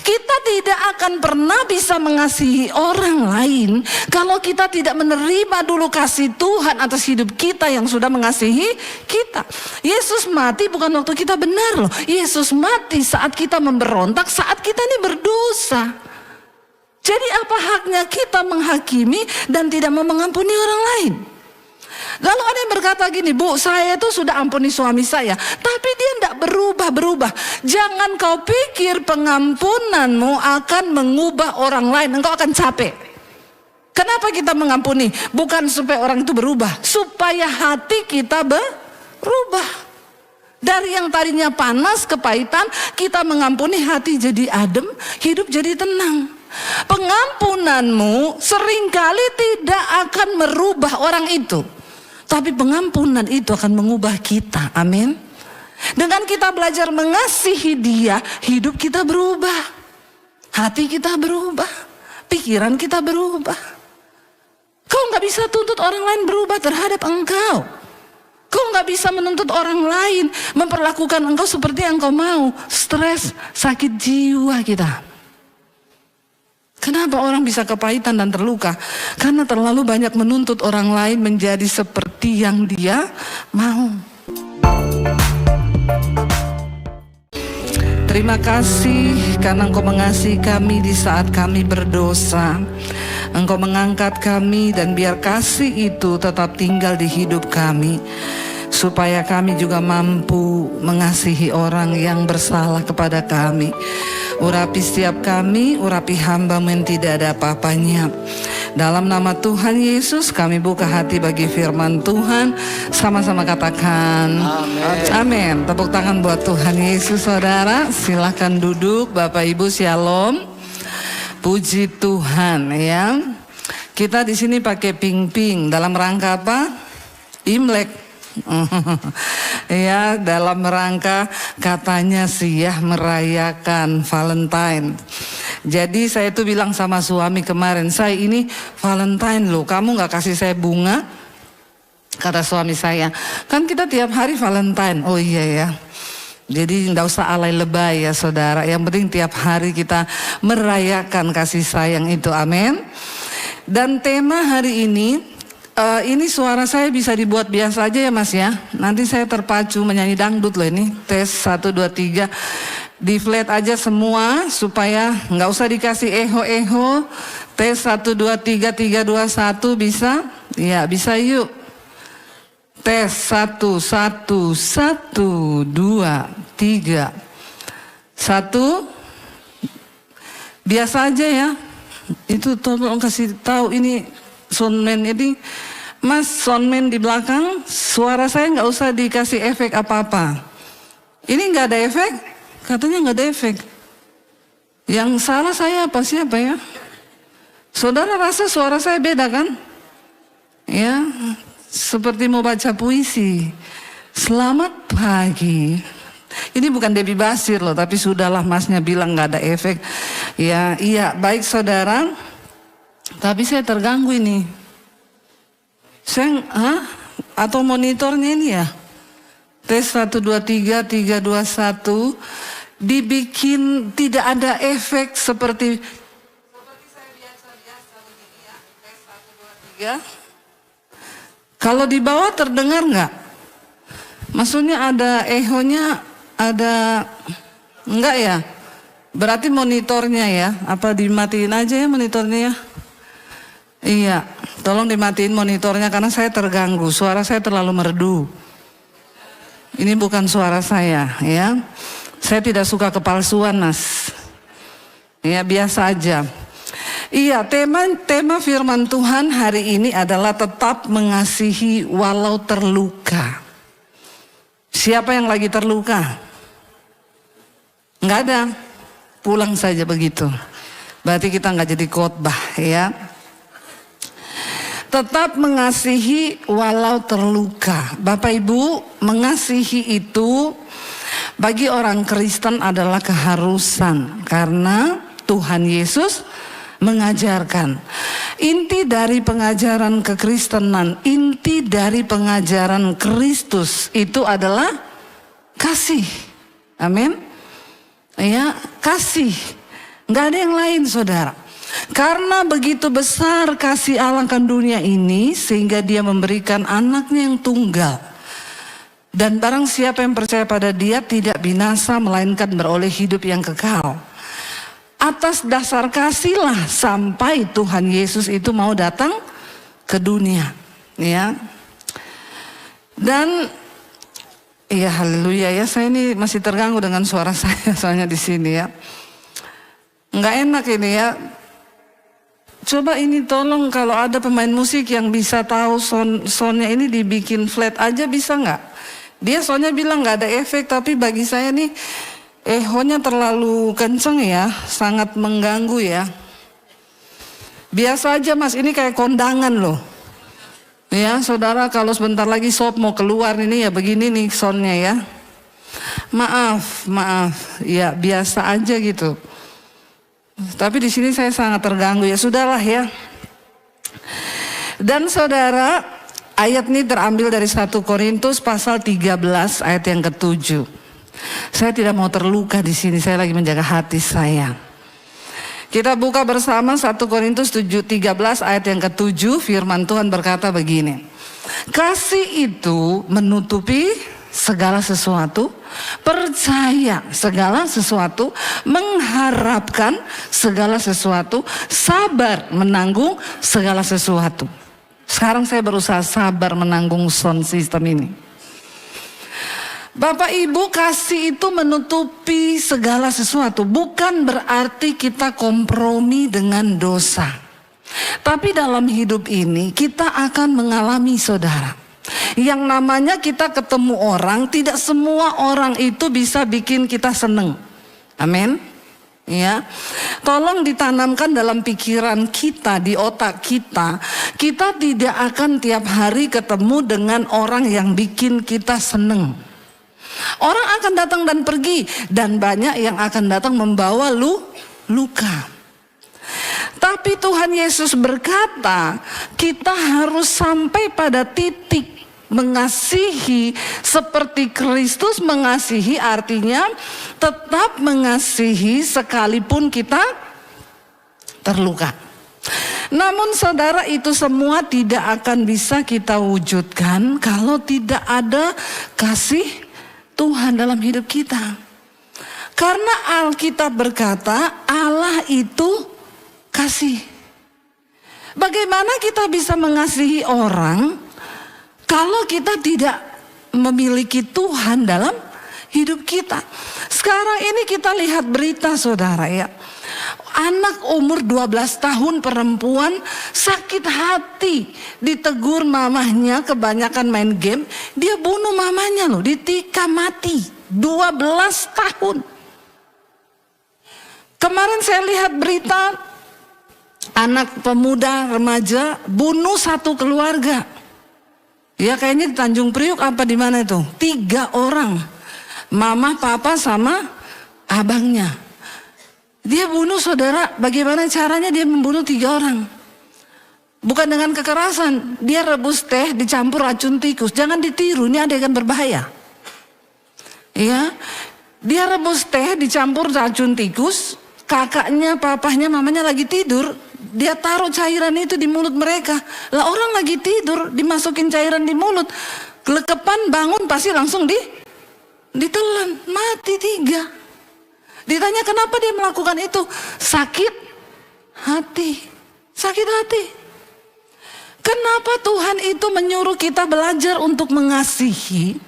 Kita tidak akan pernah bisa mengasihi orang lain kalau kita tidak menerima dulu kasih Tuhan atas hidup kita yang sudah mengasihi kita. Yesus mati bukan waktu kita benar loh. Yesus mati saat kita memberontak, saat kita ini berdosa. Jadi apa haknya kita menghakimi dan tidak mau mengampuni orang lain? Lalu ada yang berkata gini, Bu, saya itu sudah ampuni suami saya, tapi dia tidak berubah-berubah. Jangan kau pikir pengampunanmu akan mengubah orang lain, engkau akan capek. Kenapa kita mengampuni? Bukan supaya orang itu berubah, supaya hati kita berubah. Dari yang tadinya panas, kepahitan, kita mengampuni, hati jadi adem, hidup jadi tenang. Pengampunanmu seringkali tidak akan merubah orang itu, tapi pengampunan itu akan mengubah kita. Amin. Dengan kita belajar mengasihi dia, hidup kita berubah, hati kita berubah, pikiran kita berubah. Kau gak bisa tuntut orang lain berubah terhadap engkau. Kau gak bisa menuntut orang lain memperlakukan engkau seperti yang kau mau. Stres, sakit jiwa kita. Kenapa orang bisa kepahitan dan terluka? Karena terlalu banyak menuntut orang lain menjadi seperti yang dia mau. Terima kasih karena Engkau mengasihi kami di saat kami berdosa. Engkau mengangkat kami dan biar kasih itu tetap tinggal di hidup kami, supaya kami juga mampu mengasihi orang yang bersalah kepada kami. Urapi setiap kami, urapi hamba-Mu yang tidak ada apa-apanya. Dalam nama Tuhan Yesus kami buka hati bagi firman Tuhan. Sama-sama katakan amin. Tepuk tangan buat Tuhan Yesus, saudara. Silahkan duduk. Bapak Ibu shalom. Puji Tuhan ya. Kita di sini pakai ping-ping dalam rangka apa? Imlek. Ya, dalam rangka katanya sih ya merayakan Valentine. Jadi saya tuh bilang sama suami kemarin, saya ini Valentine loh, kamu gak kasih saya bunga? Kata suami saya, kan kita tiap hari Valentine. Oh iya ya. Jadi gak usah alay lebay ya saudara. Yang penting tiap hari kita merayakan kasih sayang itu. Amin. Dan tema hari ini suara saya bisa dibuat biasa aja ya Mas ya. Nanti saya terpacu menyanyi dangdut loh ini. Tes 1, 2, 3. Di flat aja semua supaya nggak usah dikasih eho-eho. Tes 1, 2, 3, 3, 2, 1 bisa? Ya bisa yuk. Tes 1, 1, 1, 2, 3. 1. Biasa aja ya. Itu tolong kasih tahu ini soundman ini, Mas soundman di belakang, suara saya nggak usah dikasih efek apa-apa. Ini nggak ada efek, katanya nggak ada efek. Yang salah saya apa siapa ya? Saudara rasa suara saya beda kan? Ya, seperti mau baca puisi. Selamat pagi. Ini bukan Debbie Basir loh, tapi sudahlah Masnya bilang nggak ada efek. Ya, iya baik saudara. Tapi saya terganggu ini. Atau monitornya ini ya. Tes 1, 2, 3, 3, 2, 1. Dibikin tidak ada efek seperti saya biasa-biasa begini ya. Tes 1, 2, 3. Kalau di bawah terdengar nggak? Maksudnya ada ehonya, ada enggak ya? Berarti monitornya ya. Apa dimatiin aja ya monitornya ya? Iya, tolong dimatiin monitornya karena saya terganggu, suara saya terlalu merdu. Ini bukan suara saya ya. Saya tidak suka kepalsuan Mas. Ya biasa aja. Iya, tema firman Tuhan hari ini adalah tetap mengasihi walau terluka. Siapa yang lagi terluka? Nggak ada, pulang saja begitu. Berarti kita nggak jadi khotbah ya. Tetap mengasihi walau terluka. Bapak Ibu, mengasihi itu bagi orang Kristen adalah keharusan. Karena Tuhan Yesus mengajarkan. Inti dari pengajaran kekristenan, inti dari pengajaran Kristus itu adalah kasih. Amin. Ya, kasih. Nggak ada yang lain, saudara. Karena begitu besar kasih Allah akan dunia ini, sehingga dia memberikan anaknya yang tunggal. Dan barang siapa yang percaya pada dia tidak binasa, melainkan beroleh hidup yang kekal. Atas dasar kasihlah sampai Tuhan Yesus itu mau datang ke dunia. Ya. Dan ya haleluya ya, saya ini masih terganggu dengan suara saya soalnya di sini ya. Nggak enak ini ya. Coba ini tolong kalau ada pemain musik yang bisa tahu soundnya ini dibikin flat aja, bisa nggak? Dia soalnya bilang nggak ada efek, tapi bagi saya nih ehonya terlalu kenceng ya, sangat mengganggu ya. Biasa aja mas, ini kayak kondangan loh. Ya saudara, kalau sebentar lagi sob mau keluar ini ya begini nih soundnya ya. Maaf, ya biasa aja gitu. Tapi di sini saya sangat terganggu ya, sudahlah ya. Dan saudara, ayat ini terambil dari 1 Korintus pasal 13 ayat yang ke-7. Saya tidak mau terluka di sini, saya lagi menjaga hati saya. Kita buka bersama 1 Korintus 13 ayat yang ke-7, firman Tuhan berkata begini. Kasih itu menutupi segala sesuatu, percaya segala sesuatu, mengharapkan segala sesuatu, sabar menanggung segala sesuatu. Sekarang saya berusaha sabar menanggung sound system ini. Bapak Ibu, kasih itu menutupi segala sesuatu. Bukan berarti kita kompromi dengan dosa. Tapi dalam hidup ini kita akan mengalami, saudara, yang namanya kita ketemu orang, tidak semua orang itu bisa bikin kita seneng. Amin. Ya, tolong ditanamkan dalam pikiran kita, di otak kita. Kita tidak akan tiap hari ketemu dengan orang yang bikin kita seneng. Orang akan datang dan pergi, dan banyak yang akan datang membawa luka. Tapi Tuhan Yesus berkata, kita harus sampai pada titik mengasihi seperti Kristus mengasihi, artinya tetap mengasihi sekalipun kita terluka. Namun saudara, itu semua tidak akan bisa kita wujudkan kalau tidak ada kasih Tuhan dalam hidup kita. Karena Alkitab berkata Allah itu kasih. Bagaimana kita bisa mengasihi orang kalau kita tidak memiliki Tuhan dalam hidup kita? Sekarang ini kita lihat berita, saudara ya. Anak umur 12 tahun perempuan sakit hati, ditegur mamahnya kebanyakan main game, dia bunuh mamanya loh, ditikam mati. 12 tahun. Kemarin saya lihat berita anak pemuda remaja bunuh satu keluarga. Ya kayaknya di Tanjung Priuk apa di mana itu? 3 orang. Mama, papa sama abangnya. Dia bunuh, saudara. Bagaimana caranya dia membunuh 3 orang? Bukan dengan kekerasan. Dia rebus teh dicampur racun tikus. Jangan ditiru, ini adegan berbahaya. Ya, dia rebus teh dicampur racun tikus. Kakaknya, papahnya, mamanya lagi tidur. Dia taruh cairan itu di mulut mereka. Lah orang lagi tidur dimasukin cairan di mulut. Kelekepan bangun pasti langsung ditelan. Mati 3. Ditanya kenapa dia melakukan itu? Sakit hati. Sakit hati. Kenapa Tuhan itu menyuruh kita belajar untuk mengasihi?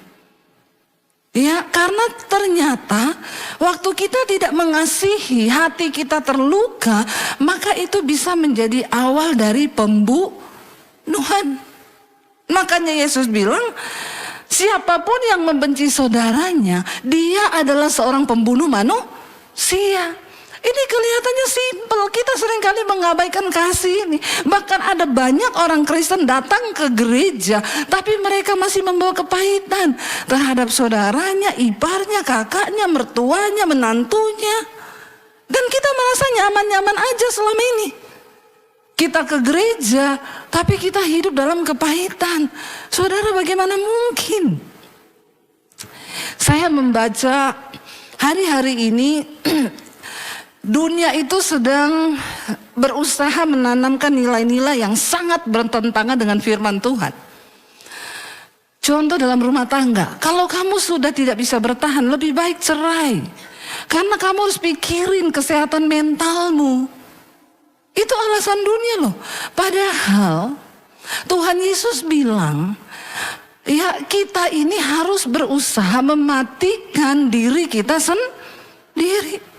Ya, karena ternyata waktu kita tidak mengasihi, hati kita terluka, maka itu bisa menjadi awal dari pembunuhan. Makanya Yesus bilang, siapapun yang membenci saudaranya, dia adalah seorang pembunuh manusia. Ini kelihatannya simpel, kita seringkali mengabaikan kasih ini. Bahkan ada banyak orang Kristen datang ke gereja, tapi mereka masih membawa kepahitan terhadap saudaranya, iparnya, kakaknya, mertuanya, menantunya. Dan kita merasa nyaman-nyaman aja selama ini. Kita ke gereja, tapi kita hidup dalam kepahitan. Saudara, bagaimana mungkin? Saya membaca hari-hari ini Dunia itu sedang berusaha menanamkan nilai-nilai yang sangat bertentangan dengan firman Tuhan. Contoh dalam rumah tangga, kalau kamu sudah tidak bisa bertahan, lebih baik cerai. Karena kamu harus pikirin kesehatan mentalmu. Itu alasan dunia loh. Padahal Tuhan Yesus bilang, ya kita ini harus berusaha mematikan diri kita sendiri.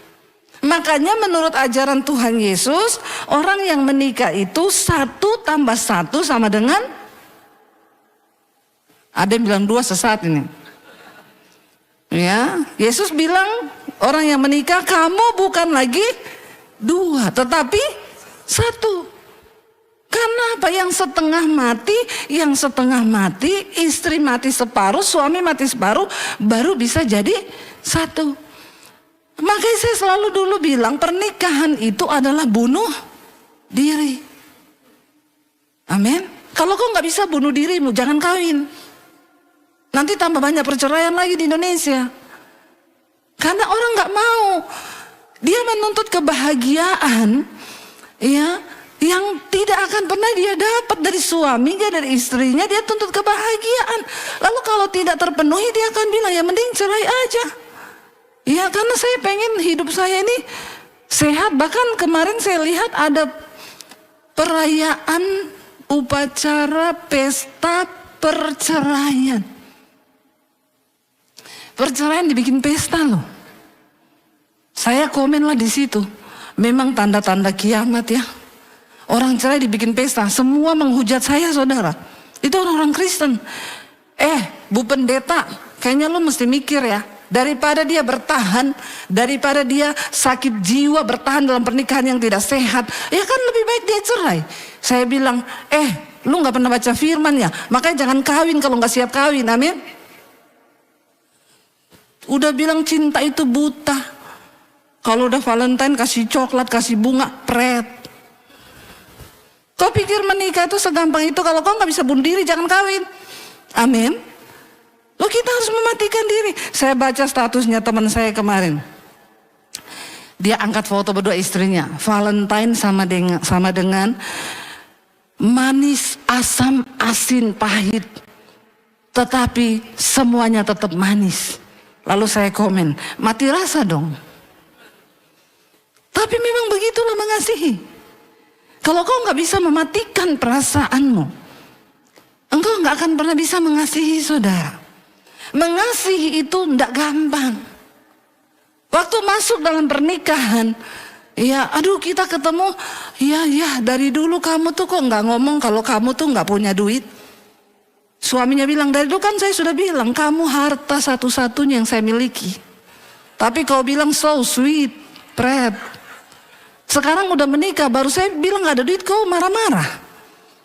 Makanya menurut ajaran Tuhan Yesus, orang yang menikah itu 1 tambah 1 sama dengan, ada yang bilang 2 sesat ini. Ya, Yesus bilang orang yang menikah kamu bukan lagi 2 tetapi 1. Karena apa? Yang setengah mati, istri mati separuh, suami mati separuh, baru bisa jadi 1. Makanya saya selalu dulu bilang pernikahan itu adalah bunuh diri. Amin. Kalau kau nggak bisa bunuh dirimu, jangan kawin. Nanti tambah banyak perceraian lagi di Indonesia. Karena orang nggak mau. Dia menuntut kebahagiaan, ya, yang tidak akan pernah dia dapat dari suaminya, dari istrinya. Dia tuntut kebahagiaan. Lalu kalau tidak terpenuhi, dia akan bilang ya mending cerai aja. Ya karena saya pengen hidup saya ini sehat. Bahkan kemarin saya lihat ada perayaan upacara pesta perceraian. Perceraian dibikin pesta loh. Saya komen lah di situ. Memang tanda-tanda kiamat ya. Orang cerai dibikin pesta. Semua menghujat saya saudara. Itu orang-orang Kristen. Bu pendeta, kayaknya lo mesti mikir ya. Daripada dia bertahan, daripada dia sakit jiwa bertahan dalam pernikahan yang tidak sehat, ya kan lebih baik dia cerai. Saya bilang, lu gak pernah baca firman ya, makanya jangan kawin kalau gak siap kawin, amin. Udah bilang cinta itu buta. Kalau udah Valentine kasih coklat, kasih bunga, pret. Kau pikir menikah itu segampang itu? Kalau kau gak bisa bunuh diri, jangan kawin, amin. Loh kita harus mematikan diri. Saya baca statusnya teman saya kemarin. Dia angkat foto berdua istrinya. Valentine sama dengan manis, asam, asin, pahit. Tetapi semuanya tetap manis. Lalu saya komen, mati rasa dong. Tapi memang begitulah mengasihi. Kalau kau gak bisa mematikan perasaanmu, engkau gak akan pernah bisa mengasihi saudara. Mengasihi itu tidak gampang. Waktu masuk dalam pernikahan, ya aduh kita ketemu, ya dari dulu kamu tuh kok nggak ngomong kalau kamu tuh nggak punya duit. Suaminya bilang dari dulu kan saya sudah bilang kamu harta satu-satunya yang saya miliki. Tapi kau bilang so sweet, Fred. Sekarang udah menikah baru saya bilang nggak ada duit kau marah-marah.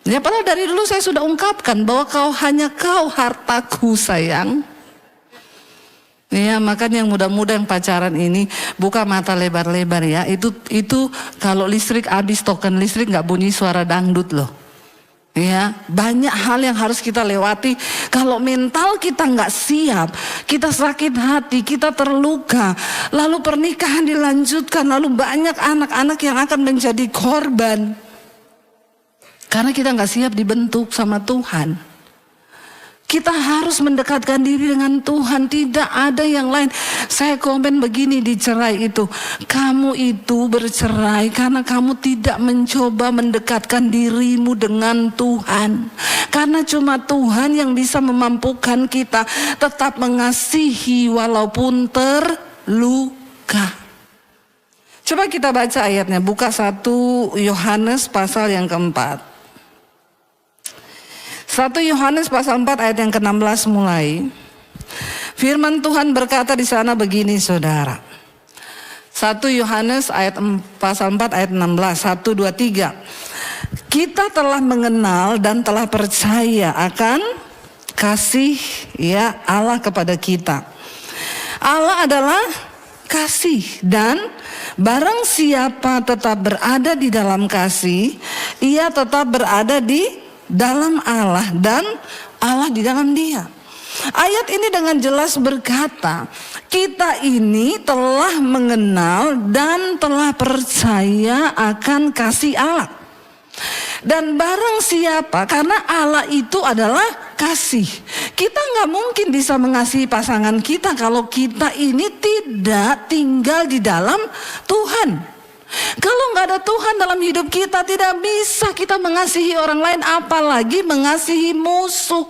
Ya padahal dari dulu saya sudah ungkapkan bahwa hanya kau hartaku sayang. Ya makanya yang muda-muda yang pacaran ini buka mata lebar-lebar ya. Itu kalau listrik habis token listrik nggak bunyi suara dangdut loh. Ya banyak hal yang harus kita lewati. Kalau mental kita nggak siap, kita sakit hati, kita terluka, lalu pernikahan dilanjutkan, lalu banyak anak-anak yang akan menjadi korban. Karena kita nggak siap dibentuk sama Tuhan. Kita harus mendekatkan diri dengan Tuhan, tidak ada yang lain. Saya komen begini di cerai itu, kamu itu bercerai karena kamu tidak mencoba mendekatkan dirimu dengan Tuhan. Karena cuma Tuhan yang bisa memampukan kita tetap mengasihi walaupun terluka. Coba kita baca ayatnya, buka 1 Yohanes pasal yang keempat. 1 Yohanes pasal 4 ayat yang ke-16 mulai. Firman Tuhan berkata di sana begini saudara. 1 Yohanes pasal 4 ayat 16. 1, 2, 3. Kita telah mengenal dan telah percaya akan kasih ya Allah kepada kita. Allah adalah kasih dan barang siapa tetap berada di dalam kasih, ia tetap berada di dalam Allah dan Allah di dalam dia. Ayat ini dengan jelas berkata, kita ini telah mengenal dan telah percaya akan kasih Allah. Dan barang siapa, karena Allah itu adalah kasih. Kita nggak mungkin bisa mengasihi pasangan kita kalau kita ini tidak tinggal di dalam Tuhan. Kalau nggak ada Tuhan dalam hidup kita, tidak bisa kita mengasihi orang lain, apalagi mengasihi musuh.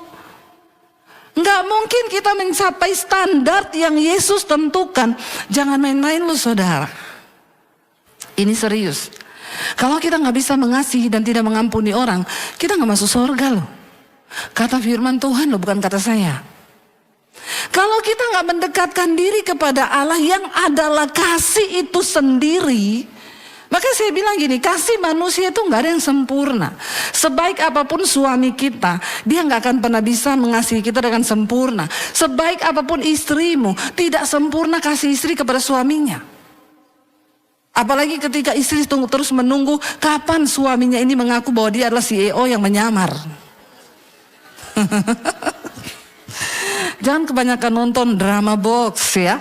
Nggak mungkin kita mencapai standar yang Yesus tentukan. Jangan main-main lu saudara. Ini serius. Kalau kita nggak bisa mengasihi dan tidak mengampuni orang, kita nggak masuk surga loh. Kata firman Tuhan loh, bukan kata saya. Kalau kita nggak mendekatkan diri kepada Allah yang adalah kasih itu sendiri, maka saya bilang gini, kasih manusia itu nggak ada yang sempurna. Sebaik apapun suami kita, dia nggak akan pernah bisa mengasihi kita dengan sempurna. Sebaik apapun istrimu, tidak sempurna kasih istri kepada suaminya. Apalagi ketika istri terus menunggu kapan suaminya ini mengaku bahwa dia adalah CEO yang menyamar. Jangan kebanyakan nonton drama box ya.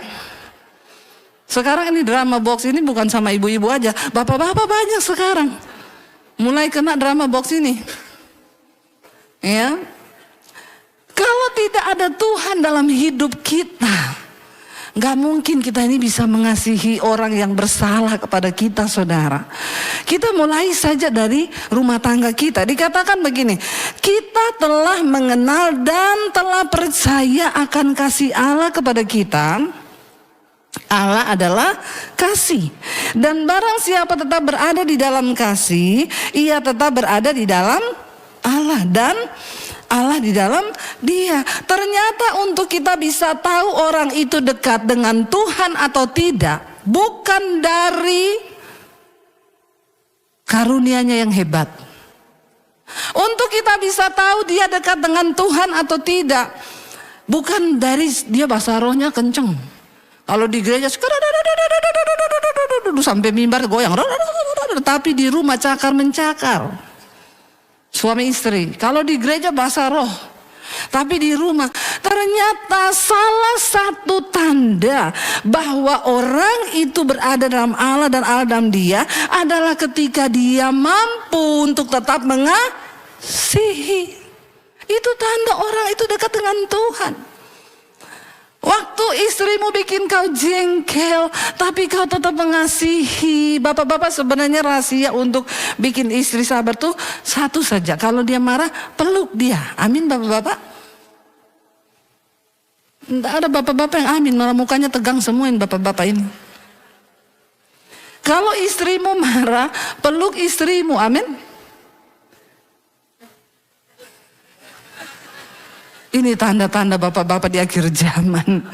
Sekarang ini drama box ini bukan sama ibu-ibu aja, bapak-bapak banyak sekarang mulai kena drama box ini. Ya. Kalau tidak ada Tuhan dalam hidup kita, gak mungkin kita ini bisa mengasihi orang yang bersalah kepada kita, saudara. Kita mulai saja dari rumah tangga kita. Dikatakan begini, kita telah mengenal dan telah percaya akan kasih Allah kepada kita. Allah adalah kasih. Dan barang siapa tetap berada di dalam kasih, ia tetap berada di dalam Allah dan Allah di dalam dia. Ternyata untuk kita bisa tahu orang itu dekat dengan Tuhan atau tidak, bukan dari karunia-Nya yang hebat. Untuk kita bisa tahu dia dekat dengan Tuhan atau tidak, bukan dari dia bahasa rohnya kenceng. Kalau di gereja sampai mimbar goyang, tapi di rumah cakar mencakar. Suami istri, kalau di gereja bahasa roh, tapi di rumah. Ternyata salah satu tanda bahwa orang itu berada dalam Allah dan Allah dalam dia adalah ketika dia mampu untuk tetap mengasihi. Itu tanda orang itu dekat dengan Tuhan. Waktu istrimu bikin kau jengkel, tapi kau tetap mengasihi. Bapak-bapak, sebenarnya rahasia untuk bikin istri sabar tuh satu saja. Kalau dia marah, peluk dia. Amin bapak-bapak. Tidak ada bapak-bapak yang amin, malah mukanya tegang semuain bapak-bapak ini. Kalau istrimu marah, peluk istrimu. Amin. Ini tanda-tanda bapak-bapak di akhir zaman.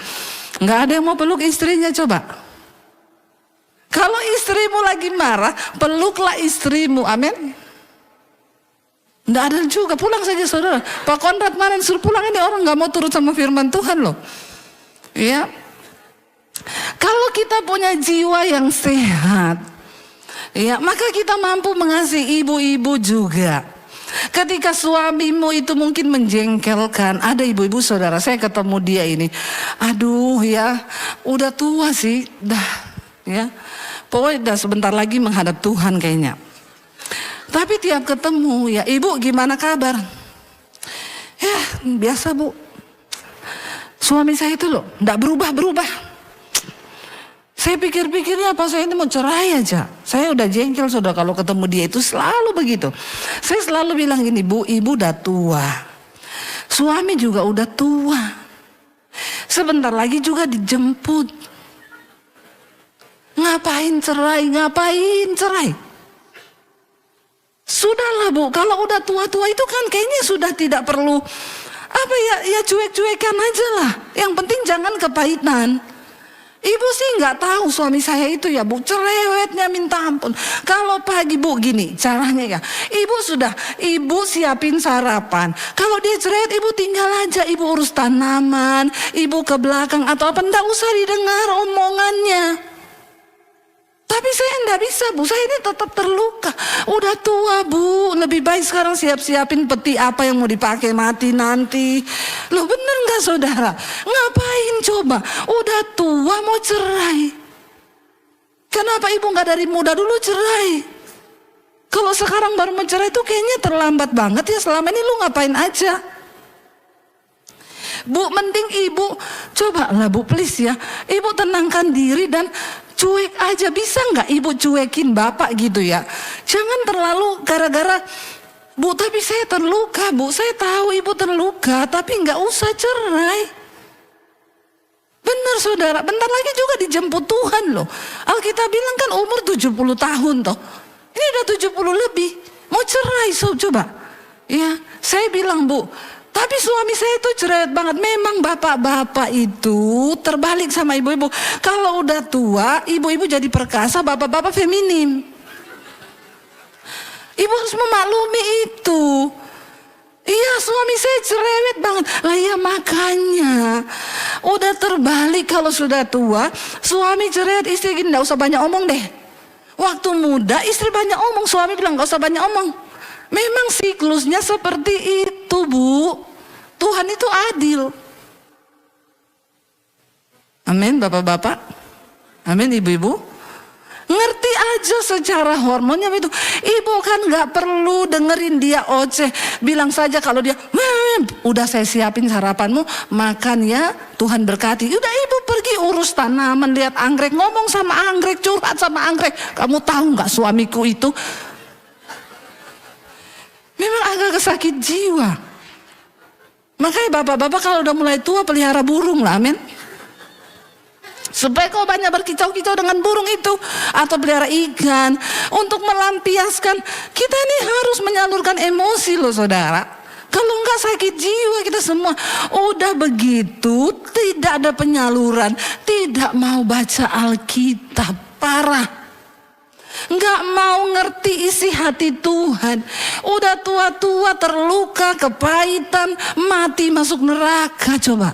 Nggak ada yang mau peluk istrinya, coba. Kalau istrimu lagi marah, peluklah istrimu, amin. Nggak ada juga, pulang saja saudara. Pak Konrad kemarin suruh pulang, ini orang nggak mau turut sama firman Tuhan loh. Ya. Kalau kita punya jiwa yang sehat, ya, maka kita mampu mengasihi ibu-ibu juga. Ketika suamimu itu mungkin menjengkelkan, ada ibu-ibu saudara, saya ketemu dia ini, aduh ya, udah tua sih, dah, ya, pokoknya udah sebentar lagi menghadap Tuhan kayaknya. Tapi tiap ketemu, ya ibu gimana kabar? Ya biasa bu, suami saya itu loh, nggak berubah-berubah. Saya pikir-pikirnya apa saya ini mau cerai aja. Saya udah jengkel saudara kalau ketemu dia itu selalu begitu. Saya selalu bilang gini, bu, ibu udah tua. Suami juga udah tua. Sebentar lagi juga dijemput. Ngapain cerai, ngapain cerai? Sudahlah bu, kalau udah tua-tua itu kan kayaknya sudah tidak perlu. Apa ya cuek-cuekan aja lah. Yang penting jangan kepahitan. Ibu sih nggak tahu suami saya itu ya bu, cerewetnya minta ampun. Kalau pagi bu gini caranya ya, ibu siapin sarapan. Kalau dia cerewet ibu tinggal aja, ibu urus tanaman, ibu ke belakang atau apa, nggak usah didengar omongannya. Tapi saya enggak bisa, Bu. Saya ini tetap terluka. Udah tua, Bu. Lebih baik sekarang siap-siapin peti apa yang mau dipakai mati nanti. Loh, bener nggak saudara? Ngapain coba? Udah tua mau cerai. Kenapa ibu nggak dari muda dulu cerai? Kalau sekarang baru mencerai itu kayaknya terlambat banget ya. Selama ini lu ngapain aja? Bu, mending ibu cobalah, Bu, please ya. Ibu tenangkan diri dan cuek aja. Bisa nggak ibu cuekin bapak gitu ya? Jangan terlalu gara-gara, Bu, tapi saya terluka, Bu. Saya tahu ibu terluka, tapi nggak usah cerai. Benar saudara, bentar lagi juga dijemput Tuhan loh. Alkitab bilang kan umur 70 tahun toh. Ini udah 70 lebih. Mau cerai coba. Ya, saya bilang, Bu, tapi suami saya itu cerewet banget. Memang bapak-bapak itu terbalik sama ibu-ibu. Kalau udah tua, ibu-ibu jadi perkasa, bapak-bapak feminim. Ibu harus memaklumi itu. Iya, suami saya cerewet banget. Lah iya, makanya udah terbalik kalau sudah tua. Suami cerewet, istri gini, gak usah banyak omong deh. Waktu muda istri banyak omong, suami bilang gak usah banyak omong. Memang siklusnya seperti itu, Bu. Tuhan itu adil. Amin, bapak-bapak. Amin, ibu-ibu. Ngerti aja secara hormonnya itu. Ibu kan gak perlu dengerin dia oceh. Bilang saja kalau dia, udah saya siapin sarapanmu, makan ya, Tuhan berkati. Udah ibu pergi urus tanaman, lihat anggrek, ngomong sama anggrek, curhat sama anggrek. Kamu tahu gak suamiku itu memang agak sakit jiwa. Makanya bapak-bapak kalau udah mulai tua pelihara burung lah, amin. Supaya kau banyak berkicau-kicau dengan burung itu. Atau pelihara ikan. Untuk melampiaskan. Kita ini harus menyalurkan emosi loh saudara. Kalau enggak sakit jiwa kita semua. Udah begitu tidak ada penyaluran. Tidak mau baca Alkitab. Parah. Enggak mau ngerti isi hati Tuhan. Udah tua-tua terluka, kepahitan, mati masuk neraka coba.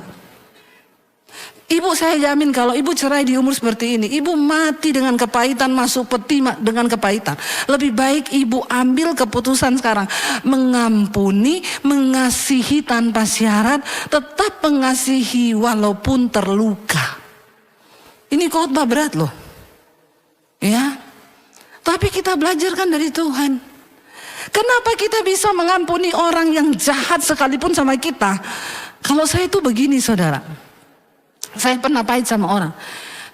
Ibu saya jamin kalau ibu cerai di umur seperti ini, ibu mati dengan kepahitan, masuk peti dengan kepahitan. Lebih baik ibu ambil keputusan sekarang. Mengampuni, mengasihi tanpa syarat, tetap mengasihi walaupun terluka. Ini khotbah berat loh. Ya. Tapi kita belajarkan dari Tuhan. Kenapa kita bisa mengampuni orang yang jahat sekalipun sama kita? Kalau saya itu begini saudara. Saya pernah pahit sama orang.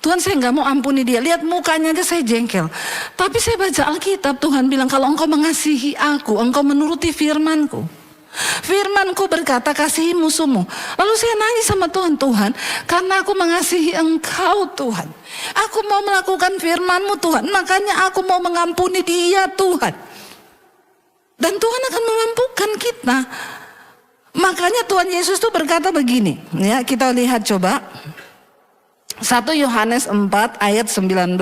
Tuhan, saya nggak mau ampuni dia. Lihat mukanya aja saya jengkel. Tapi saya baca Alkitab, Tuhan bilang kalau engkau mengasihi aku, engkau menuruti firmanku. Firmanku berkata kasihi musuhmu. Lalu saya nangis sama Tuhan. Tuhan, karena aku mengasihi engkau Tuhan. Aku mau melakukan firmanmu Tuhan. Makanya aku mau mengampuni dia Tuhan. Dan Tuhan akan memampukan kita. Makanya Tuhan Yesus tuh berkata begini, ya kita lihat coba 1 Yohanes 4 ayat 19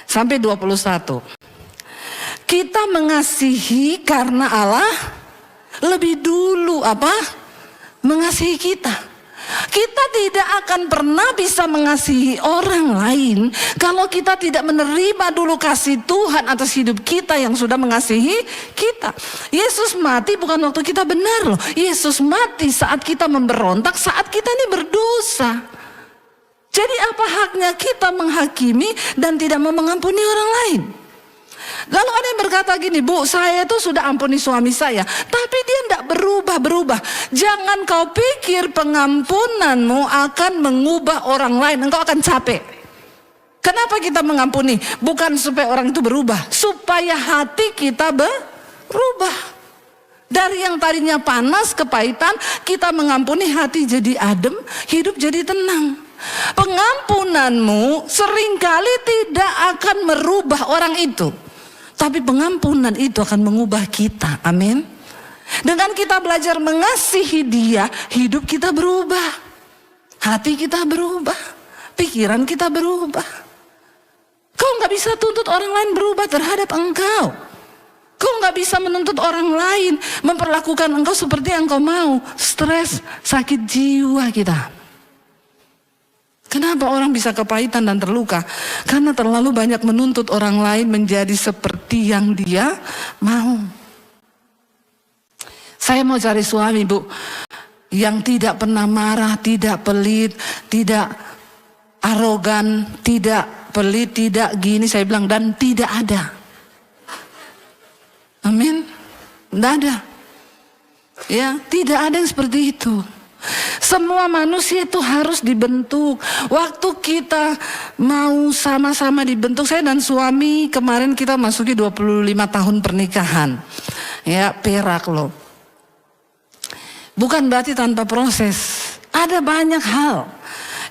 sampai 21. Kita mengasihi karena Allah lebih dulu mengasihi kita. Kita tidak akan pernah bisa mengasihi orang lain kalau kita tidak menerima dulu kasih Tuhan atas hidup kita yang sudah mengasihi kita. Yesus mati bukan waktu kita benar loh. Yesus mati saat kita memberontak, saat kita ini berdosa. Jadi apa haknya kita menghakimi dan tidak mau mengampuni orang lain? Lalu ada yang berkata gini, Bu, saya itu sudah ampuni suami saya, tapi dia tidak berubah-berubah. Jangan kau pikir pengampunanmu akan mengubah orang lain, engkau akan capek. Kenapa kita mengampuni? Bukan supaya orang itu berubah, supaya hati kita berubah. Dari yang tadinya panas, kepahitan, kita mengampuni, hati jadi adem, hidup jadi tenang. Pengampunanmu seringkali tidak akan merubah orang itu. Tapi pengampunan itu akan mengubah kita. Amin. Dengan kita belajar mengasihi dia, hidup kita berubah. Hati kita berubah. Pikiran kita berubah. Kau gak bisa tuntut orang lain berubah terhadap engkau. Kau gak bisa menuntut orang lain memperlakukan engkau seperti yang kau mau. Stres, sakit jiwa kita. Kenapa orang bisa kepahitan dan terluka? Karena terlalu banyak menuntut orang lain menjadi seperti yang dia mau. Saya mau cari suami, Bu, yang tidak pernah marah, tidak pelit, tidak arogan, tidak pelit, tidak gini. Saya bilang, dan tidak ada. Amin. Tidak ada. Ya, tidak ada yang seperti itu. Semua manusia itu harus dibentuk. Waktu kita mau sama-sama dibentuk, saya dan suami kemarin kita masuki 25 tahun pernikahan. Ya, perak loh. Bukan berarti tanpa proses. Ada banyak hal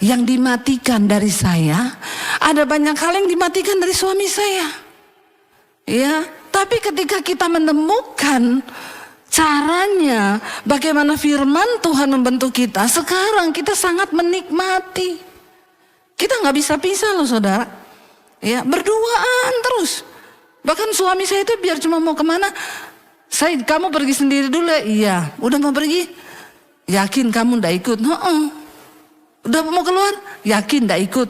yang dimatikan dari saya, ada banyak hal yang dimatikan dari suami saya. Ya, tapi ketika kita menemukan caranya, bagaimana firman Tuhan membentuk kita, sekarang kita sangat menikmati. Kita nggak bisa pisah loh saudara. Ya, berduaan terus. Bahkan suami saya itu biar cuma mau kemana, kamu pergi sendiri dulu ya. Iya, udah mau pergi? Yakin kamu nggak ikut? Udah mau keluar? Yakin nggak ikut?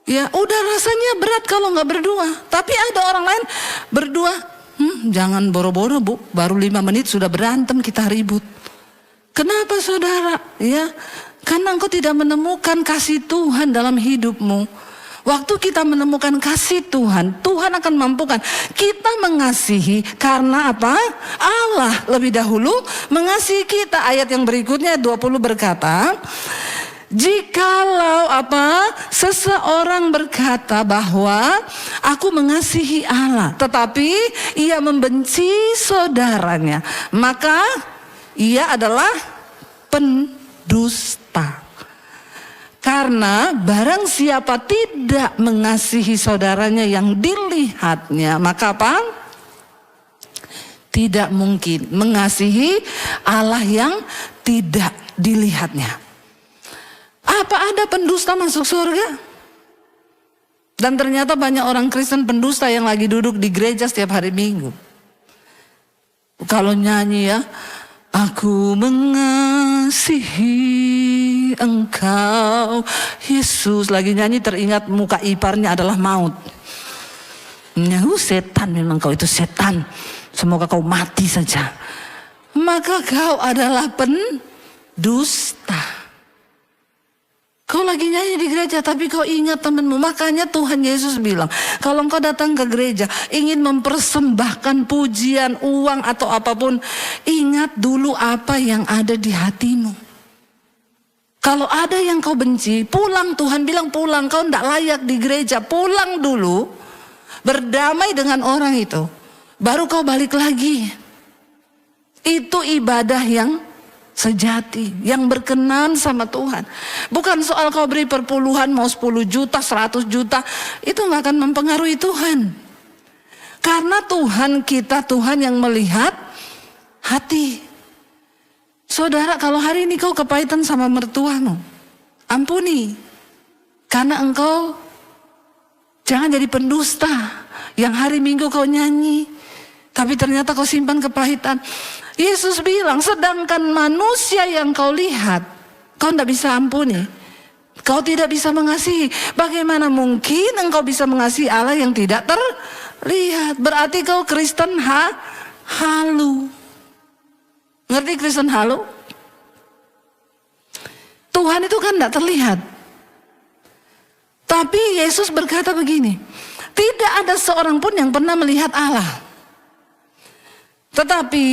Ya, udah rasanya berat kalau nggak berdua. Tapi ada orang lain berdua. Jangan boro-boro, Bu, baru 5 menit sudah berantem, kita ribut. Kenapa saudara? Ya, karena engkau tidak menemukan kasih Tuhan dalam hidupmu. Waktu kita menemukan kasih Tuhan, Tuhan akan mampukan kita mengasihi. Karena apa? Allah lebih dahulu mengasihi kita. Ayat yang berikutnya 20 berkata, jikalau seseorang berkata bahwa aku mengasihi Allah, tetapi ia membenci saudaranya, maka ia adalah pendusta. Karena barang siapa tidak mengasihi saudaranya yang dilihatnya, maka apa? Tidak mungkin mengasihi Allah yang tidak dilihatnya. Apa ada pendusta masuk surga? Dan ternyata banyak orang Kristen pendusta yang lagi duduk di gereja setiap hari Minggu. Kalau nyanyi ya, aku mengasihi engkau Yesus, lagi nyanyi teringat muka iparnya adalah maut. Setan, memang kau itu setan, semoga kau mati saja. Maka kau adalah pendusta. Kau lagi nyanyi di gereja tapi kau ingat temanmu. Makanya Tuhan Yesus bilang, kalau engkau datang ke gereja ingin mempersembahkan pujian, uang atau apapun, ingat dulu apa yang ada di hatimu. Kalau ada yang kau benci, pulang. Tuhan bilang pulang, kau tidak layak di gereja. Pulang dulu, berdamai dengan orang itu, baru kau balik lagi. Itu ibadah yang sejati, yang berkenan sama Tuhan. Bukan soal kau beri perpuluhan, mau 10 juta, 100 juta, itu gak akan mempengaruhi Tuhan. Karena Tuhan kita, Tuhan yang melihat hati. Saudara, kalau hari ini kau kepahitan sama mertuamu, ampuni. Karena engkau jangan jadi pendusta yang hari Minggu kau nyanyi, tapi ternyata kau simpan kepahitan. Yesus bilang, sedangkan manusia yang kau lihat, kau tidak bisa ampuni. Kau tidak bisa mengasihi. Bagaimana mungkin engkau bisa mengasihi Allah yang tidak terlihat? Berarti kau Kristen halu. Ngerti Kristen halu? Tuhan itu kan tidak terlihat. Tapi Yesus berkata begini, tidak ada seorang pun yang pernah melihat Allah. Tetapi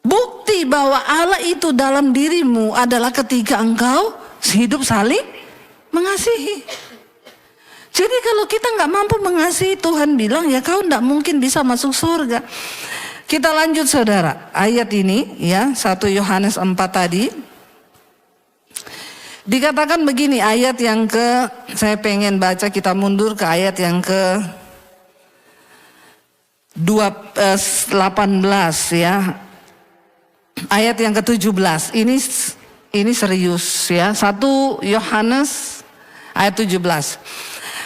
bukti bahwa Allah itu dalam dirimu adalah ketika engkau hidup saling mengasihi. Jadi kalau kita nggak mampu mengasihi, Tuhan bilang ya kau nggak mungkin bisa masuk surga. Kita lanjut saudara, ayat ini ya 1 Yohanes 4 tadi. Dikatakan begini, ayat yang saya pengen baca, kita mundur ke ayat yang 18 ya. Ayat yang ke-17, ini serius ya. 1 Yohanes ayat 17.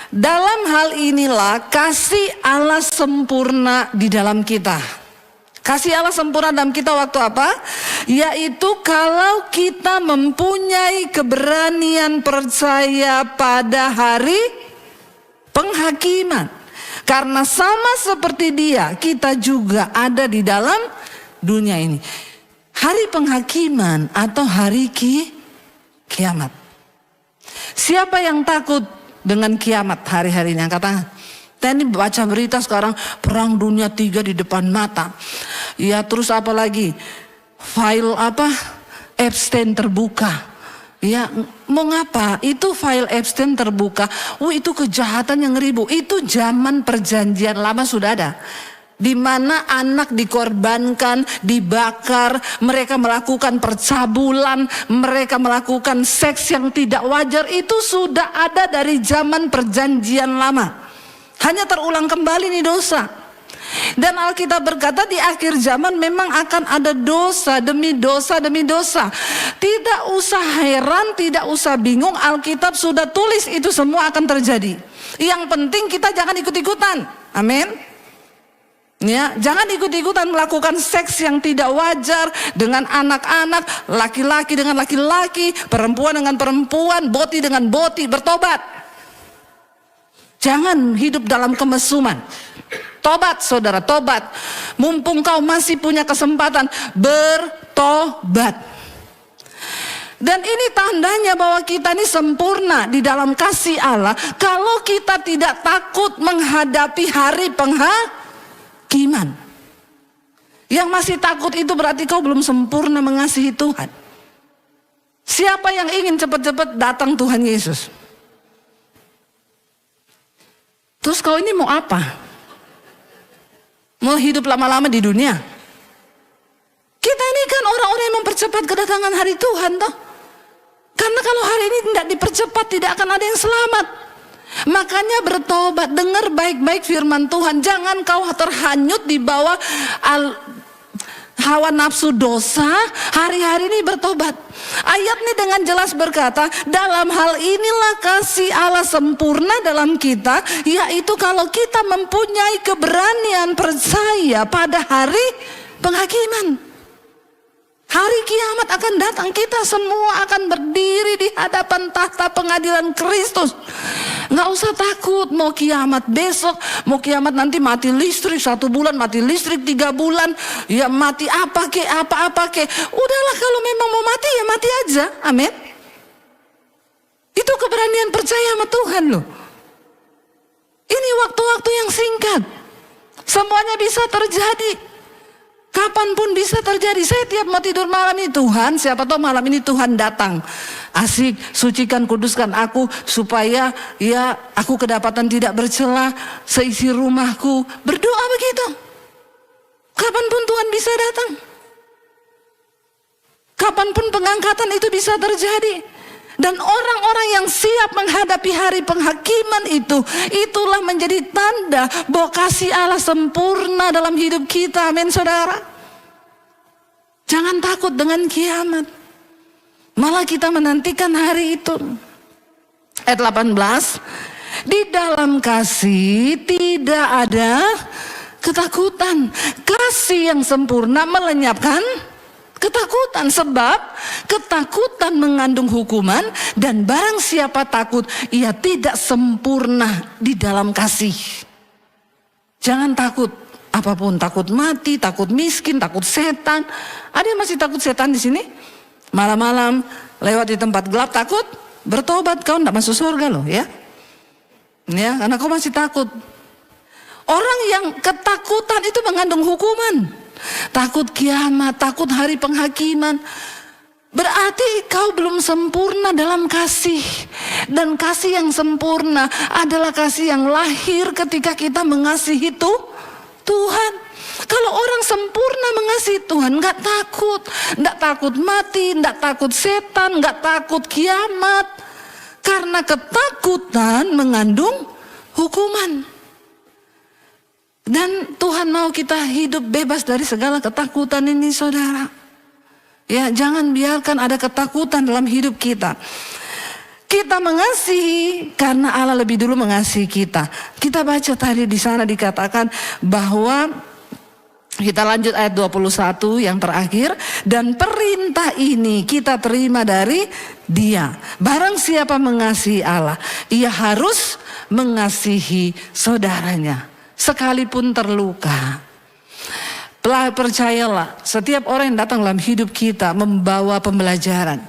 Dalam hal inilah kasih Allah sempurna di dalam kita. Kasih Allah sempurna dalam kita waktu apa? Yaitu kalau kita mempunyai keberanian percaya pada hari penghakiman. Karena sama seperti Dia, kita juga ada di dalam dunia ini. Hari penghakiman atau hari kiamat. Siapa yang takut dengan kiamat hari-hari ini? Angkat tangan. Kita ini baca berita sekarang perang dunia 3 di depan mata. Ya, terus apa lagi? File apa? Epstein terbuka. Ya, mau ngapa? Itu file Epstein terbuka. Itu kejahatan yang ribu. Itu zaman perjanjian lama sudah ada. Di mana anak dikorbankan, dibakar, mereka melakukan percabulan, mereka melakukan seks yang tidak wajar. Itu sudah ada dari zaman perjanjian lama. Hanya terulang kembali nih dosa. Dan Alkitab berkata di akhir zaman memang akan ada dosa demi dosa demi dosa. Tidak usah heran, tidak usah bingung, Alkitab sudah tulis itu semua akan terjadi. Yang penting kita jangan ikut-ikutan. Amin. Ya, jangan ikut-ikutan melakukan seks yang tidak wajar dengan anak-anak, laki-laki dengan laki-laki, perempuan dengan perempuan, boti dengan boti. Bertobat. Jangan hidup dalam kemesuman. Tobat saudara, tobat. Mumpung kau masih punya kesempatan, bertobat. Dan ini tandanya bahwa kita ini sempurna di dalam kasih Allah. Kalau kita tidak takut menghadapi hari penghakiman. Yang masih takut itu berarti kau belum sempurna mengasihi Tuhan. Siapa yang ingin cepat-cepat datang Tuhan Yesus? Terus kau ini mau apa? Mau hidup lama-lama di dunia? Kita ini kan orang-orang yang mempercepat kedatangan hari Tuhan toh. Karena kalau hari ini tidak dipercepat, tidak akan ada yang selamat. Makanya bertobat, dengar baik-baik firman Tuhan. Jangan kau terhanyut di bawah hawa nafsu dosa. Hari-hari ini bertobat. Ayat ini dengan jelas berkata, dalam hal inilah kasih Allah sempurna dalam kita, yaitu kalau kita mempunyai keberanian percaya pada hari penghakiman. Hari kiamat akan datang, kita semua akan berdiri di hadapan tahta pengadilan Kristus. Nggak usah takut mau kiamat besok, mau kiamat nanti mati listrik 1 bulan, mati listrik 3 bulan, ya mati apa ke, apa-apa ke. Udahlah, kalau memang mau mati ya mati aja, amin. Itu keberanian percaya sama Tuhan loh. Ini waktu-waktu yang singkat, semuanya bisa terjadi. Kapanpun bisa terjadi. Saya tiap mau tidur malam ini, Tuhan, siapa tahu malam ini Tuhan datang. Asik, sucikan, kuduskan aku supaya ya aku kedapatan tidak bercela seisi rumahku. Berdoa begitu. Kapanpun Tuhan bisa datang. Kapanpun pengangkatan itu bisa terjadi. Dan orang-orang yang siap menghadapi hari penghakiman itu, itulah menjadi tanda bahwa kasih Allah sempurna dalam hidup kita. Amin saudara. Jangan takut dengan kiamat. Malah kita menantikan hari itu. Ayat 18. Di dalam kasih tidak ada ketakutan. Kasih yang sempurna melenyapkan ketakutan, sebab ketakutan mengandung hukuman, dan barang siapa takut ia tidak sempurna di dalam kasih. Jangan takut apapun, takut mati, takut miskin, takut setan. Ada yang masih takut setan di sini? Malam-malam lewat di tempat gelap takut? Bertobat, kau tidak masuk surga loh ya. Ya, karena kau masih takut. Orang yang ketakutan itu mengandung hukuman. Takut kiamat, takut hari penghakiman. Berarti kau belum sempurna dalam kasih. Dan kasih yang sempurna adalah kasih yang lahir ketika kita mengasihi Tuhan. Kalau orang sempurna mengasihi Tuhan, nggak takut mati, nggak takut setan, nggak takut kiamat. Karena ketakutan mengandung hukuman. Dan Tuhan mau kita hidup bebas dari segala ketakutan ini saudara. Ya, jangan biarkan ada ketakutan dalam hidup kita. Kita mengasihi karena Allah lebih dulu mengasihi kita. Kita baca tadi di sana dikatakan bahwa Kita lanjut ayat 21 yang terakhir. Dan perintah ini kita terima dari Dia. Barang siapa mengasihi Allah, ia harus mengasihi saudaranya sekalipun terluka. Percayalah, setiap orang yang datang dalam hidup kita membawa pembelajaran.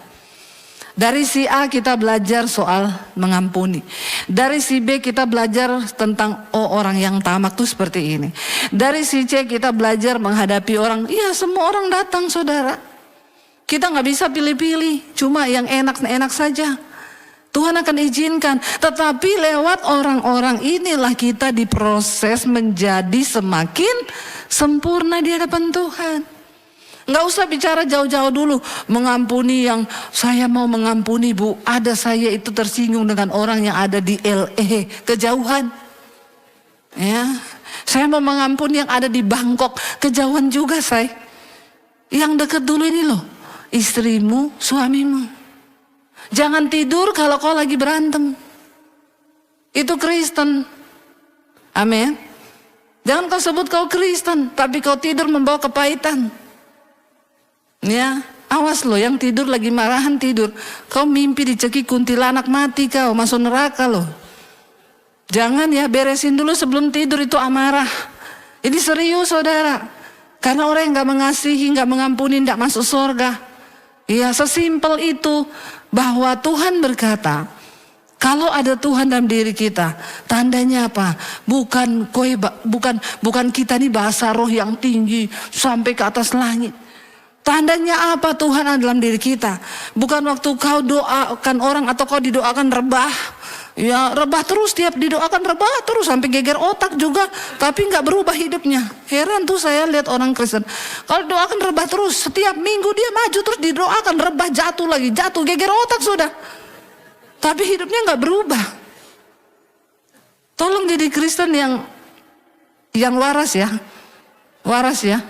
Dari si A kita belajar soal mengampuni. Dari si B kita belajar tentang orang yang tamak tuh seperti ini. Dari si C kita belajar menghadapi orang. Iya, semua orang datang, saudara. Kita nggak bisa pilih-pilih, cuma yang enak-enak saja. Tuhan akan izinkan. Tetapi lewat orang-orang inilah kita diproses menjadi semakin sempurna di hadapan Tuhan. Nggak usah bicara jauh-jauh dulu. Mengampuni yang saya mau mengampuni, Bu. Ada saya itu tersinggung dengan orang yang ada di LA kejauhan. Ya, saya mau mengampuni yang ada di Bangkok kejauhan juga saya. Yang dekat dulu ini loh, istrimu, suamimu. Jangan tidur kalau kau lagi berantem. Itu Kristen. Amin. Jangan kau sebut kau Kristen, tapi kau tidur membawa kepahitan. Ya, awas loh, yang tidur lagi marahan tidur. Kau mimpi dicekik kuntilanak, mati kau, masuk neraka loh. Jangan ya, beresin dulu sebelum tidur, itu amarah. Ini serius, saudara. Karena orang yang gak mengasihi, gak mengampuni, gak masuk surga. Ya, sesimpel itu. Bahwa Tuhan berkata, kalau ada Tuhan dalam diri kita, tandanya apa? Bukan kita nih bahasa roh yang tinggi sampai ke atas langit. Tandanya apa Tuhan ada dalam diri kita? Bukan waktu kau doakan orang atau kau didoakan rebah. Ya, rebah terus, tiap didoakan rebah terus sampai geger otak juga, tapi nggak berubah hidupnya. Heran tuh saya lihat orang Kristen. Kalau doakan rebah terus, setiap minggu dia maju terus didoakan rebah, jatuh lagi, jatuh, geger otak sudah. Tapi hidupnya nggak berubah. Tolong jadi Kristen yang waras ya. Waras ya.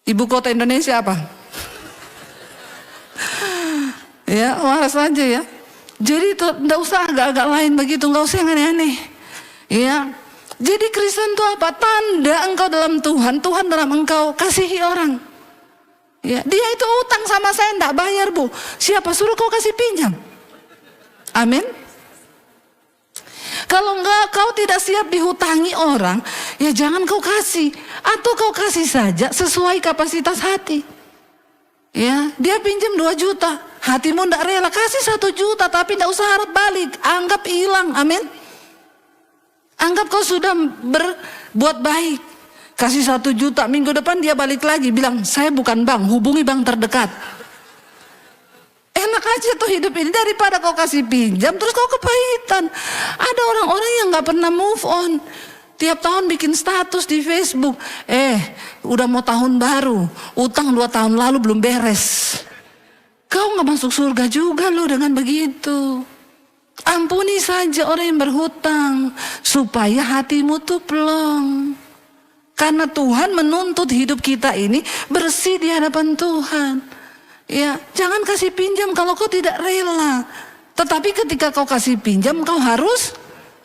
Ibu kota Indonesia apa? Ya, waras aja ya. Jadi enggak usah agak-agak lain begitu, enggak usah yang aneh-aneh. Ya. Jadi Kristen itu apa? Tanda engkau dalam Tuhan, Tuhan dalam engkau, kasihi orang. Ya, dia itu utang sama saya enggak bayar, Bu. Siapa suruh kau kasih pinjam? Amin. Kalau enggak, kau tidak siap dihutangi orang, ya jangan kau kasih. Atau kau kasih saja sesuai kapasitas hati. Ya, dia pinjam 2 juta, hatimu enggak rela, kasih 1 juta, tapi enggak usah harap balik, anggap hilang, amin. Anggap kau sudah berbuat baik. Kasih 1 juta, minggu depan dia balik lagi, bilang, saya bukan bank, hubungi bank terdekat. Enak aja tuh hidup ini, daripada kau kasih pinjam terus kau kepahitan. Ada orang-orang yang gak pernah move on. Tiap tahun bikin status di Facebook, udah mau tahun baru, utang 2 tahun lalu belum beres. Kau gak masuk surga juga loh dengan begitu. Ampuni saja orang yang berhutang, supaya hatimu tuh plong. Karena Tuhan menuntut hidup kita ini bersih di hadapan Tuhan. Ya, jangan kasih pinjam kalau kau tidak rela. Tetapi ketika kau kasih pinjam, kau harus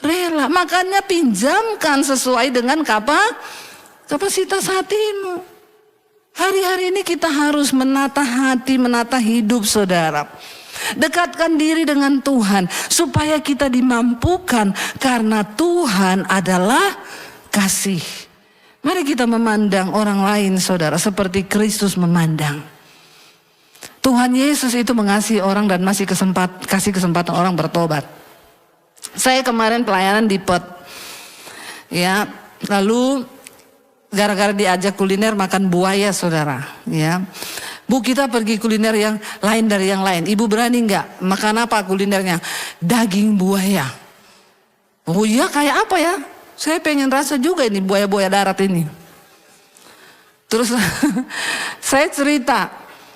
rela. Makanya pinjamkan sesuai dengan kapasitas hatimu. Hari-hari ini kita harus menata hati, menata hidup, saudara. Dekatkan diri dengan Tuhan supaya kita dimampukan, karena Tuhan adalah kasih. Mari kita memandang orang lain, saudara, seperti Kristus memandang. Tuhan Yesus itu mengasihi orang dan masih kasih kesempatan orang bertobat. Saya kemarin pelayanan di PET, ya, lalu gara-gara diajak kuliner makan buaya, saudara, ya. Bu, kita pergi kuliner yang lain dari yang lain. Ibu berani nggak? Makan apa kulinernya? Daging buaya. Oh iya, kayak apa ya? Saya pengen rasa juga ini buaya-buaya darat ini. Terus saya cerita,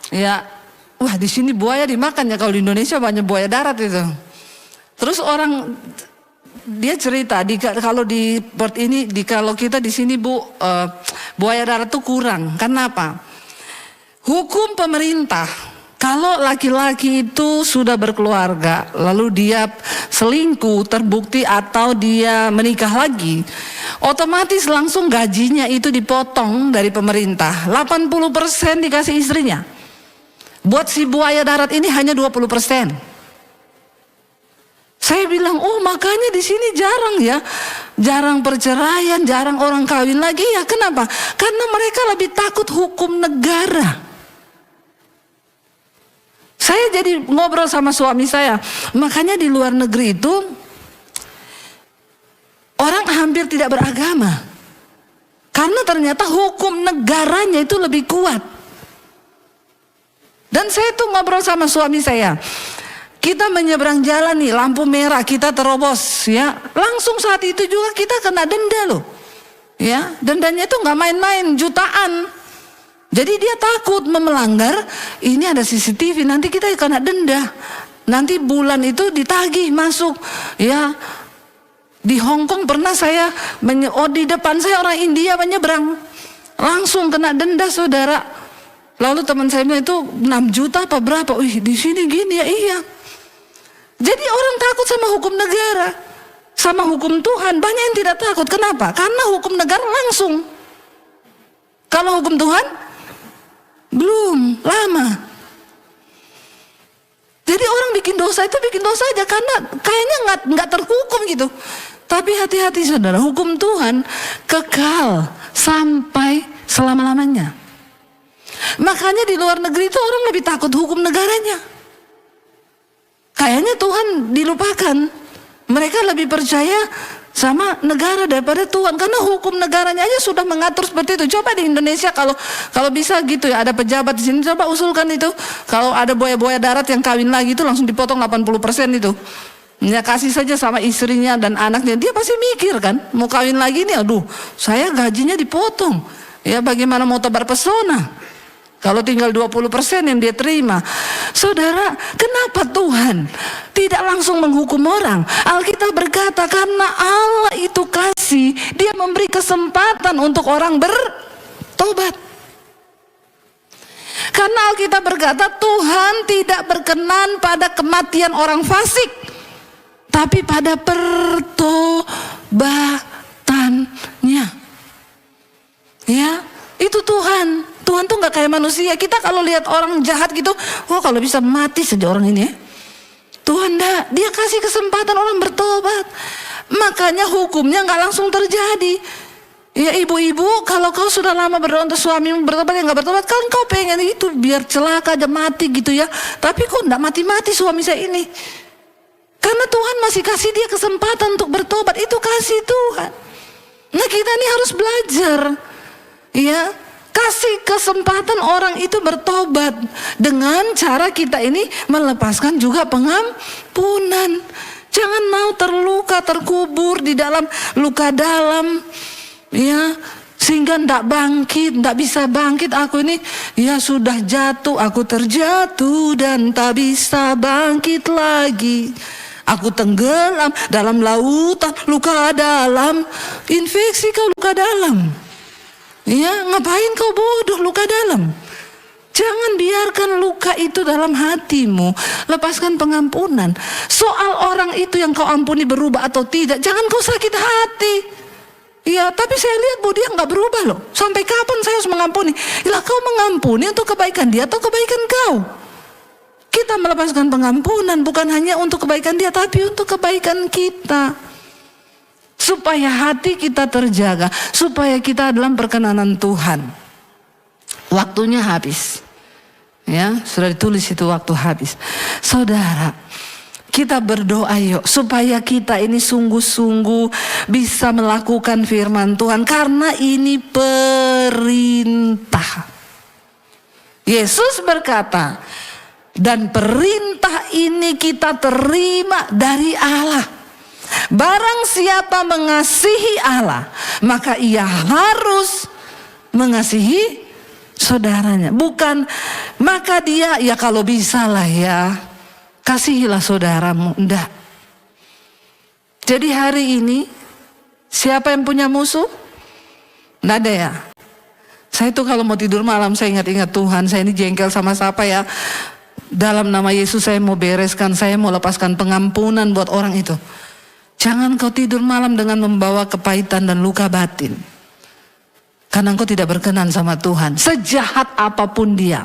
ya. Wah, di sini buaya dimakan ya, kalau di Indonesia banyak buaya darat itu. Terus orang dia cerita, kalau di Perth ini, kalau kita di sini, Bu, buaya darat tuh kurang. Kenapa? Hukum pemerintah Kalau laki-laki itu sudah berkeluarga, lalu dia selingkuh, terbukti atau dia menikah lagi, otomatis langsung gajinya itu dipotong dari pemerintah. 80% dikasih istrinya. Buat si buaya darat ini hanya 20%. Saya bilang, oh makanya di sini jarang ya, jarang perceraian, jarang orang kawin lagi ya. Kenapa? Karena mereka lebih takut hukum negara. Saya jadi ngobrol sama suami saya, makanya di luar negeri itu orang hampir tidak beragama. Karena ternyata hukum negaranya itu lebih kuat. Dan saya tuh ngobrol sama suami saya, kita menyeberang jalan nih, lampu merah, kita terobos ya. Langsung saat itu juga kita kena denda loh. Ya, dendanya itu nggak main-main, jutaan. Jadi dia takut melanggar, ini ada CCTV, nanti kita kena denda. Nanti bulan itu ditagih masuk. Ya, di Hong Kong pernah saya, di depan saya orang India menyeberang. Langsung kena denda saudara. Lalu teman saya bilang itu 6 juta apa berapa? Wih di sini gini ya, iya. Jadi orang takut sama hukum negara. Sama hukum Tuhan, banyak yang tidak takut. Kenapa? Karena hukum negara langsung. Kalau hukum Tuhan belum lama. Jadi orang bikin dosa itu bikin dosa aja karena kayaknya nggak terhukum gitu. Tapi hati-hati saudara, hukum Tuhan kekal sampai selama-lamanya. Makanya di luar negeri itu orang lebih takut hukum negaranya. Kayaknya Tuhan dilupakan. Mereka lebih percaya sama negara daripada Tuhan, karena hukum negaranya aja sudah mengatur seperti itu. Coba di Indonesia kalau bisa gitu ya, ada pejabat di sini, coba usulkan itu. Kalau ada buaya-buaya darat yang kawin lagi itu langsung dipotong 80% itu. Ya kasih saja sama istrinya dan anaknya, dia pasti mikir kan, mau kawin lagi nih, aduh, saya gajinya dipotong. Ya bagaimana mau tebar pesona? Kalau tinggal 20% yang dia terima. Saudara, kenapa Tuhan tidak langsung menghukum orang? Alkitab berkata karena Allah itu kasih, dia memberi kesempatan untuk orang bertobat. Karena Alkitab berkata Tuhan tidak berkenan pada kematian orang fasik, tapi pada pertobatannya. Ya, itu Tuhan. Tuhan tuh gak kayak manusia. Kita kalau lihat orang jahat gitu, oh kalau bisa mati saja orang ini ya. Tuhan dia kasih kesempatan orang bertobat. Makanya hukumnya gak langsung terjadi. Ya ibu-ibu, kalau kau sudah lama berdoa untuk suamimu bertobat yang gak bertobat, kan kau pengen itu biar celaka aja mati gitu ya. Tapi kok gak mati-mati suami saya ini. Karena Tuhan masih kasih dia kesempatan untuk bertobat. Itu kasih Tuhan. Nah kita ini harus belajar. Ya, kasih kesempatan orang itu bertobat dengan cara kita ini melepaskan juga pengampunan. Jangan mau terluka, terkubur di dalam luka dalam, ya, sehingga ndak bangkit, ndak bisa bangkit. Aku ini ya sudah jatuh, aku terjatuh dan tak bisa bangkit lagi. Aku tenggelam dalam lautan luka dalam, infeksi kau luka dalam. Ya, ngapain kau bodoh luka dalam? Jangan biarkan luka itu dalam hatimu. Lepaskan pengampunan. Soal orang itu yang kau ampuni berubah atau tidak, jangan kau sakit hati. Ya, tapi saya lihat bahwa dia nggak berubah loh. Sampai kapan saya harus mengampuni? Lah kau mengampuni untuk kebaikan dia atau kebaikan kau? Kita melepaskan pengampunan bukan hanya untuk kebaikan dia, tapi untuk kebaikan kita. Supaya hati kita terjaga, supaya kita dalam perkenanan Tuhan. Waktunya habis. Ya, sudah ditulis itu waktu habis. Saudara, kita berdoa yuk supaya kita ini sungguh-sungguh bisa melakukan firman Tuhan, karena ini perintah. Yesus berkata, dan perintah ini kita terima dari Allah. Barang siapa mengasihi Allah, maka ia harus mengasihi saudaranya. Bukan, maka dia, ya kalau bisa lah ya, kasihilah saudaramu. Enggak. Jadi hari ini, siapa yang punya musuh? Enggak ada ya. Saya tuh kalau mau tidur malam, saya ingat-ingat Tuhan, saya ini jengkel sama siapa ya. Dalam nama Yesus saya mau bereskan, saya mau lepaskan pengampunan buat orang itu. Jangan kau tidur malam dengan membawa kepahitan dan luka batin. Karena engkau tidak berkenan sama Tuhan. Sejahat apapun dia,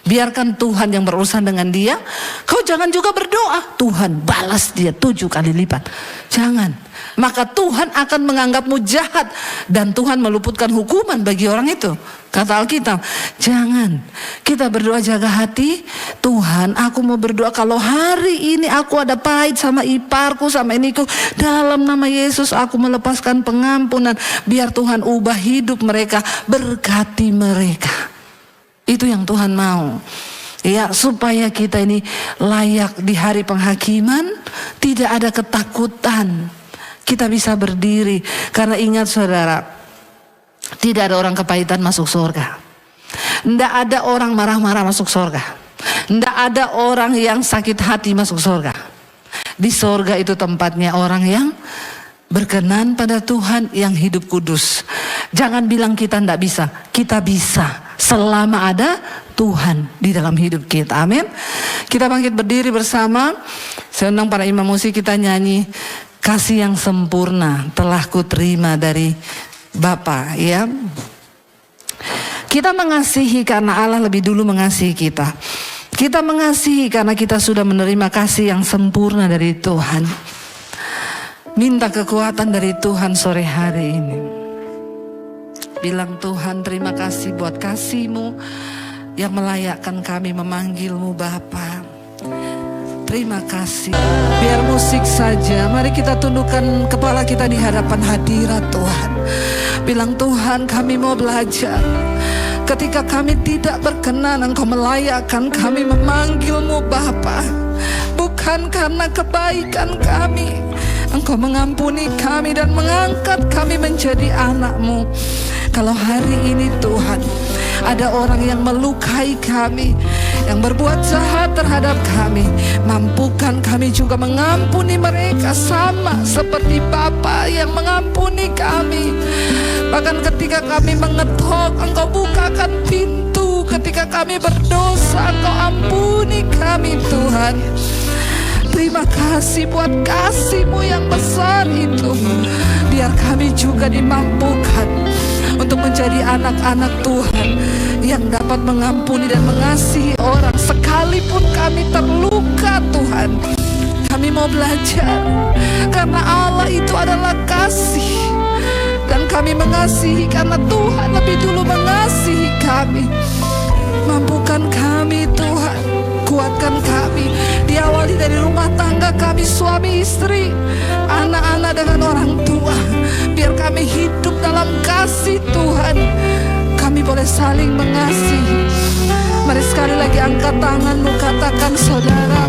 biarkan Tuhan yang berurusan dengan dia. Kau jangan juga berdoa, Tuhan balas dia 7 kali lipat. Jangan. Maka Tuhan akan menganggapmu jahat. Dan Tuhan meluputkan hukuman bagi orang itu. Kata Alkitab, jangan. Kita berdoa jaga hati. Tuhan, aku mau berdoa kalau hari ini aku ada pahit sama iparku, sama iniku. Dalam nama Yesus aku melepaskan pengampunan. Biar Tuhan ubah hidup mereka. Berkati mereka. Itu yang Tuhan mau. Ya, supaya kita ini layak di hari penghakiman. Tidak ada ketakutan. Kita bisa berdiri. Karena ingat saudara, tidak ada orang kepahitan masuk surga. Tidak ada orang marah-marah masuk surga. Tidak ada orang yang sakit hati masuk surga. Di surga itu tempatnya orang yang berkenan pada Tuhan, yang hidup kudus. Jangan bilang kita tidak bisa. Kita bisa selama ada Tuhan di dalam hidup kita. Amin. Kita bangkit berdiri bersama. Saya undang para imam musik, kita nyanyi kasih yang sempurna telah kuterima dari Bapa. Ya, kita mengasihi karena Allah lebih dulu mengasihi kita. Kita mengasihi karena kita sudah menerima kasih yang sempurna dari Tuhan. Minta kekuatan dari Tuhan sore hari ini. Bilang, Tuhan terima kasih buat kasih-Mu yang melayakkan kami memanggil-Mu Bapa. Terima kasih. Biar musik saja, mari kita tundukkan kepala kita di hadapan hadirat Tuhan. Bilang, Tuhan kami mau belajar. Ketika kami tidak berkenan, Engkau melayakkan kami memanggil-Mu Bapa. Bukan karena kebaikan kami, Engkau mengampuni kami dan mengangkat kami menjadi anak-Mu. Kalau hari ini Tuhan, ada orang yang melukai kami, yang berbuat jahat terhadap kami, mampukan kami juga mengampuni mereka sama seperti Bapa yang mengampuni kami. Bahkan ketika kami mengetok, Engkau bukakan pintu. Ketika kami berdosa, Engkau ampuni kami Tuhan. Terima kasih buat kasih-Mu yang besar itu. Biar kami juga dimampukan untuk menjadi anak-anak Tuhan yang dapat mengampuni dan mengasihi orang sekalipun kami terluka Tuhan. Kami mau belajar karena Allah itu adalah kasih, dan kami mengasihi karena Tuhan lebih dulu mengasihi kami. Mampukan kami Tuhan, kuatkan kami. Diawali dari rumah tangga kami, suami istri, anak-anak dengan orang tua. Biar kami hidup dalam kasih Tuhan. Kami boleh saling mengasihi. Mari sekali lagi angkat tanganmu, katakan saudara,